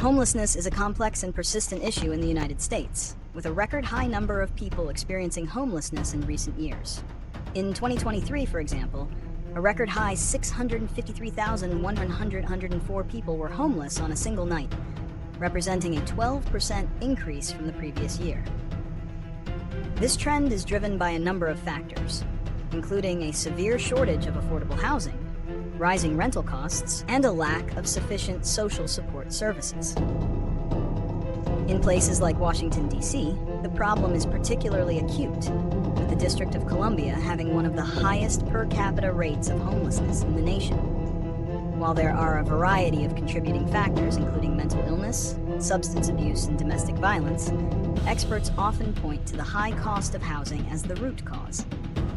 Homelessness is a complex and persistent issue in the United States, with a record high number of people experiencing homelessness in recent years. In 2023, for example, a record high 653,104 people were homeless on a single night, representing a 12% increase from the previous year. This trend is driven by a number of factors, including a severe shortage of affordable housing, rising rental costs, and a lack of sufficient social support services. In places like Washington, D.C., the problem is particularly acute, with the District of Columbia having one of the highest per capita rates of homelessness in the nation. While there are a variety of contributing factors, including mental illness, substance abuse, and domestic violence, experts often point to the high cost of housing as the root cause.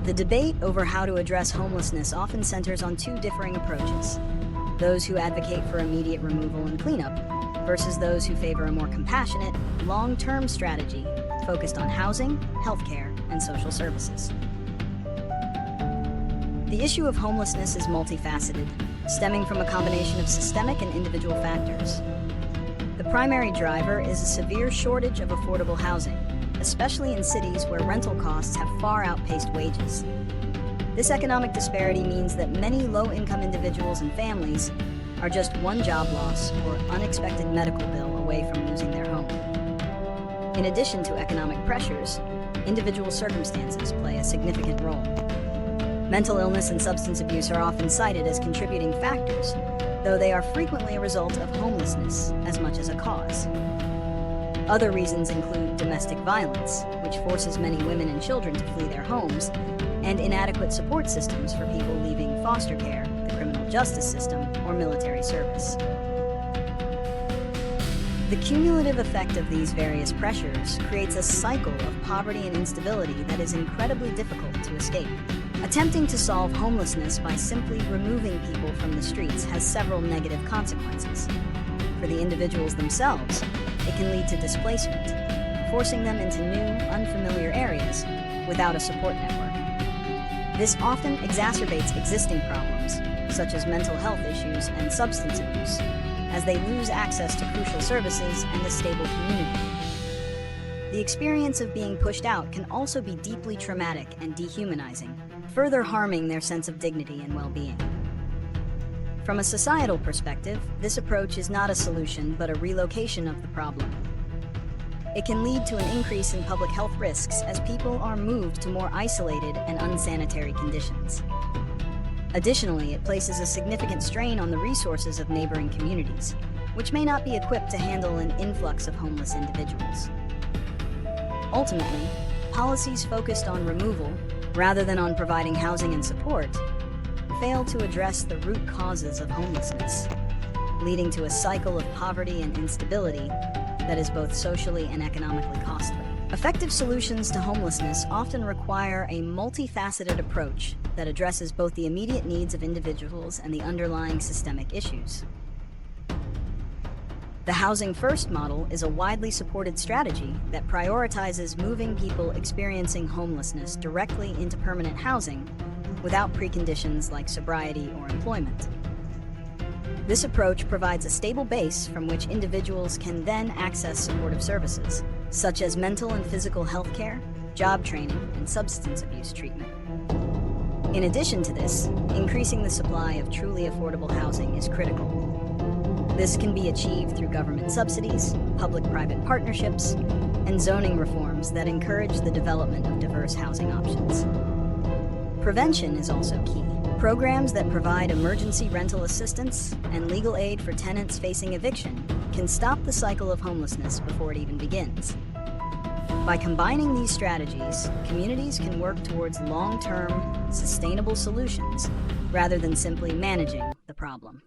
The debate over how to address homelessness often centers on two differing approaches: those who advocate for immediate removal and cleanup, versus those who favor a more compassionate, long-term strategy focused on housing, healthcare, and social services. The issue of homelessness is multifaceted, stemming from a combination of systemic and individual factors. The primary driver is a severe shortage of affordable housing, especially in cities where rental costs have far outpaced wages. This economic disparity means that many low-income individuals and families are just one job loss or unexpected medical bill away from losing their home. In addition to economic pressures, individual circumstances play a significant role. Mental illness and substance abuse are often cited as contributing factors, though they are frequently a result of homelessness as much as a cause. Other reasons include domestic violence, which forces many women and children to flee their homes, and inadequate support systems for people leaving foster care, the criminal justice system, or military service. The cumulative effect of these various pressures creates a cycle of poverty and instability that is incredibly difficult to escape. Attempting to solve homelessness by simply removing people from the streets has several negative consequences. For the individuals themselves, it can lead to displacement, forcing them into new, unfamiliar areas without a support network. This often exacerbates existing problems, such as mental health issues and substance abuse, as they lose access to crucial services and a stable community. The experience of being pushed out can also be deeply traumatic and dehumanizing, further harming their sense of dignity and well-being. From a societal perspective, this approach is not a solution but a relocation of the problem. It can lead to an increase in public health risks as people are moved to more isolated and unsanitary conditions. Additionally, it places a significant strain on the resources of neighboring communities, which may not be equipped to handle an influx of homeless individuals. Ultimately, policies focused on removal, rather than on providing housing and support, fail to address the root causes of homelessness, leading to a cycle of poverty and instability that is both socially and economically costly. Effective solutions to homelessness often require a multifaceted approach that addresses both the immediate needs of individuals and the underlying systemic issues. The Housing First model is a widely supported strategy that prioritizes moving people experiencing homelessness directly into permanent housing without preconditions like sobriety or employment. This approach provides a stable base from which individuals can then access supportive services, such as mental and physical health care, job training, and substance abuse treatment. In addition to this, increasing the supply of truly affordable housing is critical. This can be achieved through government subsidies, public-private partnerships, and zoning reforms that encourage the development of diverse housing options. Prevention is also key. Programs that provide emergency rental assistance and legal aid for tenants facing eviction can stop the cycle of homelessness before it even begins. By combining these strategies, communities can work towards long-term, sustainable solutions rather than simply managing the problem.